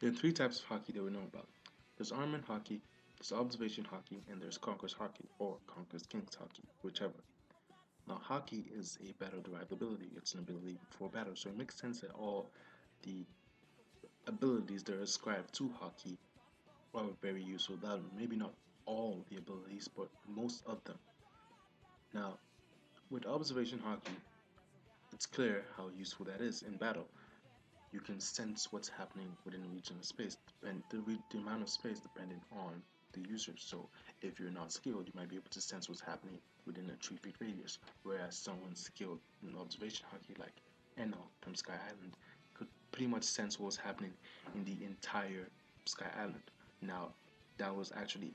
There are three types of Haki that we know about. There's Armament Haki, there's Observation Haki, and there's Conqueror's Haki, or Conqueror's King's Haki, whichever. Now, Haki is a battle-derived ability. It's an ability for battle, so it makes sense that all the abilities that are ascribed to Haki are very useful. That maybe not all the abilities, but most of them. Now, with Observation Haki, it's clear how useful that is in battle. You can sense what's happening within a region of space, and the amount of space depending on the user. So if you're not skilled, you might be able to sense what's happening within a 3 feet radius, whereas someone skilled in observation Haki like Enel from Sky Island could pretty much sense what was happening in the entire Sky Island. Now, that was actually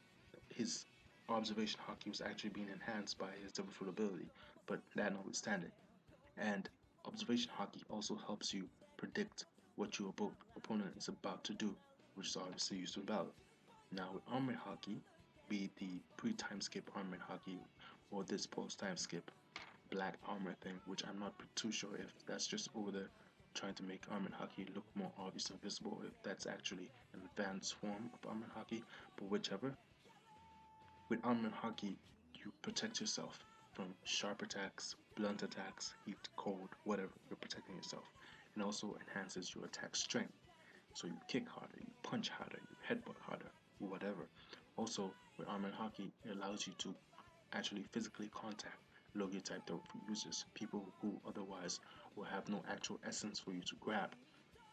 his observation Haki was actually being enhanced by his Devil Fruit ability, but that notwithstanding. And observation Haki also helps you predict what your opponent is about to do, which is obviously used in battle. Now with armored Haki, be it the pre-time skip armored Haki or this post-time skip black armor thing, which I'm not too sure if that's just over there trying to make armored Haki look more obvious and visible, if that's actually an advanced form of armored Haki, but whichever. With armored Haki, you protect yourself from sharp attacks, blunt attacks, heat, cold, whatever. You're protecting yourself. And also enhances your attack strength. So you kick harder, you punch harder, you headbutt harder, whatever. Also, with armored Haki, it allows you to actually physically contact logia type users, people who otherwise will have no actual essence for you to grab.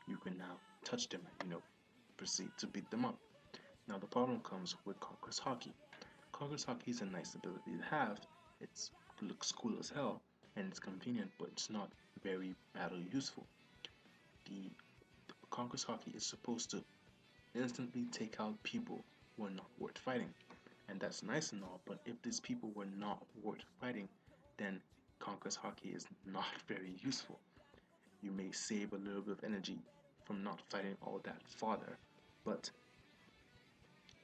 You can now touch them and proceed to beat them up. Now the problem comes with Conqueror's Haki. Conqueror's Haki is a nice ability to have. It looks cool as hell and it's convenient, but it's not very battle useful. The Conqueror's Haki is supposed to instantly take out people who are not worth fighting. And that's nice and all, but if these people were not worth fighting, then Conqueror's Haki is not very useful. You may save a little bit of energy from not fighting all that farther, but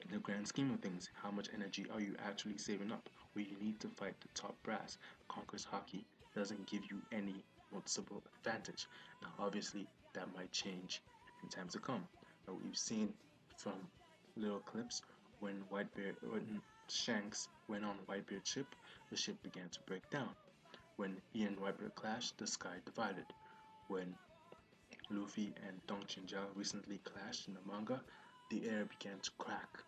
in the grand scheme of things, how much energy are you actually saving up? Where you need to fight the top brass, Conqueror's Haki doesn't give you any noticeable advantage. Now, obviously, that might change in times to come. But we've seen from little clips when Shanks went on Whitebeard's ship, the ship began to break down. When he and Whitebeard clashed, the sky divided. When Luffy and Dong Qinjiao recently clashed in the manga, the air began to crack.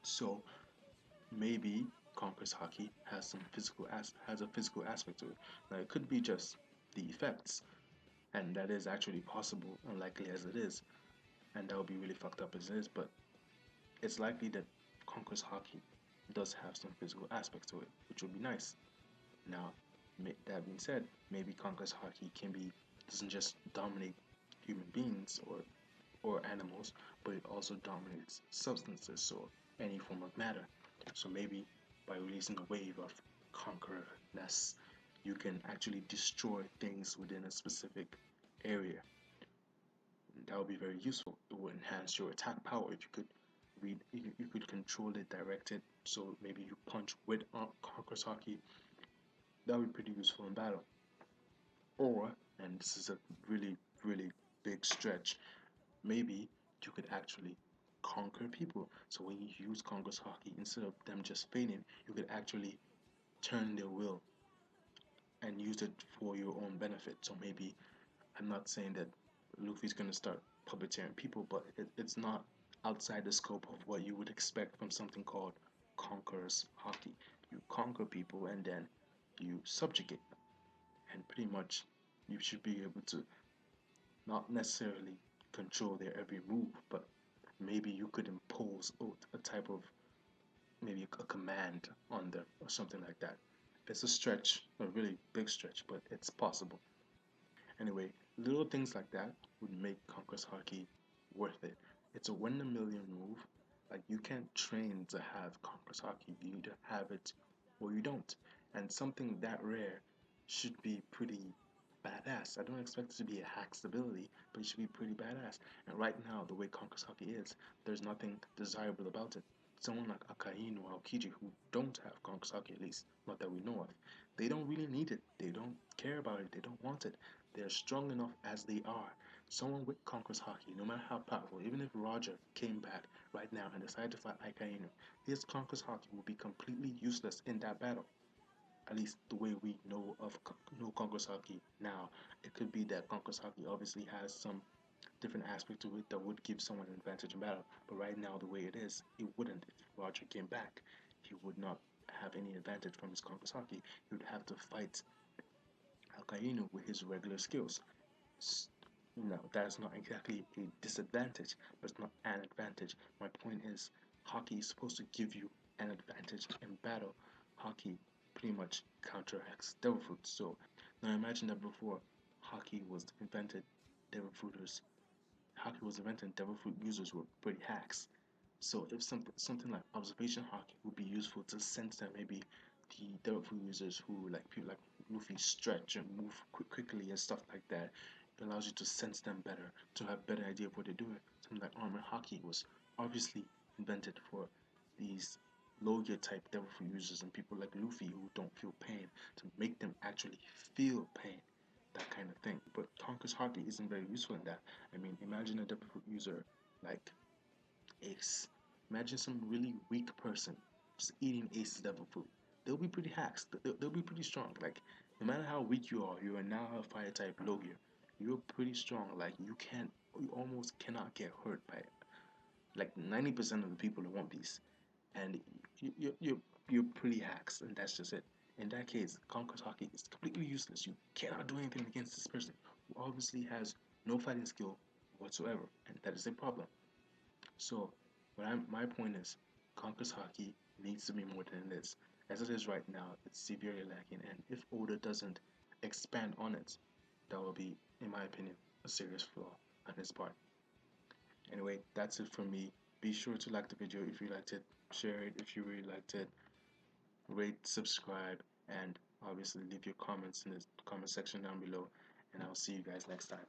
So maybe Conqueror's Haki has has a physical aspect to it. Now it could be just the effects, and that is actually possible, unlikely as it is, and that would be really fucked up as it is. But it's likely that Conqueror's Haki does have some physical aspects to it, which would be nice. Now, that being said, maybe Conqueror's Haki doesn't just dominate human beings or animals, but it also dominates substances or any form of matter. So maybe by releasing a wave of conquerorness, you can actually destroy things within a specific area. That would be very useful. It would enhance your attack power if you could you could control it, direct it. So maybe you punch with Conqueror's Haki. That would be pretty useful in battle. Or, and this is a really big stretch, maybe you could actually conquer people. So when you use Conqueror's Haki, instead of them just fainting, you could actually turn their will and use it for your own benefit. So maybe I'm not saying that Luffy's gonna start puppeteering people, but it's not outside the scope of what you would expect from something called Conqueror's Haki. You conquer people and then you subjugate them, and pretty much you should be able to not necessarily control their every move, but maybe you could impose a type of maybe a command on them or something like that. It's a stretch, a really big stretch, but it's possible. Anyway, little things like that would make Conqueror's Haki worth it. It's a 1 in a million move. Like you can't train to have Conqueror's Haki. You either have it or you don't. And something that rare should be pretty badass. I don't expect it to be a hack stability, but it should be pretty badass. And right now, the way Conqueror's Haki is, there's nothing desirable about it. Someone like Akainu or Aokiji who don't have Conqueror's Haki, at least not that we know of, they don't really need it. They don't care about it. They don't want it. They're strong enough as they are. Someone with Conqueror's Haki, no matter how powerful, even if Roger came back right now and decided to fight Akainu, his Conqueror's Haki will be completely useless in that battle. At least the way we know Conqueror's Haki now. It could be that Conqueror's Haki obviously has some different aspect to it that would give someone an advantage in battle. But right now, the way it is, it wouldn't. If Roger came back, he would not have any advantage from his Conqueror's Haki. He would have to fight Akainu with his regular skills. No, that's not exactly a disadvantage, but it's not an advantage. My point is, Haki is supposed to give you an advantage in battle. Haki pretty much counteracts Devil Fruit. So now imagine that before Haki was invented, Devil Fruiters Haki was invented and Devil Fruit users were pretty hacks. So if something like observation Haki would be useful to sense that maybe the Devil Fruit users who like people like Luffy stretch and move quickly and stuff like that, it allows you to sense them better, to have a better idea of what they're doing. Something like Armor Haki was obviously invented for these low gear type Devil Fruit users and people like Luffy who don't feel pain, to make them actually feel pain, that kind of thing. But Conqueror's Haki isn't very useful in that. I mean, imagine a Devil Fruit user like Ace. Imagine some really weak person just eating Ace's Devil Fruit. They'll be pretty hacks. They'll be pretty strong. Like, no matter how weak you are now a fire type low gear. You're pretty strong. Like, you almost cannot get hurt by it. Like 90% of the people in One Piece, and you're pretty hacks, and that's just it. In that case, Conqueror's Haki is completely useless. You cannot do anything against this person who obviously has no fighting skill whatsoever, and that is a problem. So, my point is, Conqueror's Haki needs to be more than it is. As it is right now, it's severely lacking, and if Oda doesn't expand on it, that will be, in my opinion, a serious flaw on his part. Anyway, that's it from me. Be sure to like the video if you liked it, share it if you really liked it, rate, subscribe, and obviously leave your comments in the comment section down below. And I'll see you guys next time.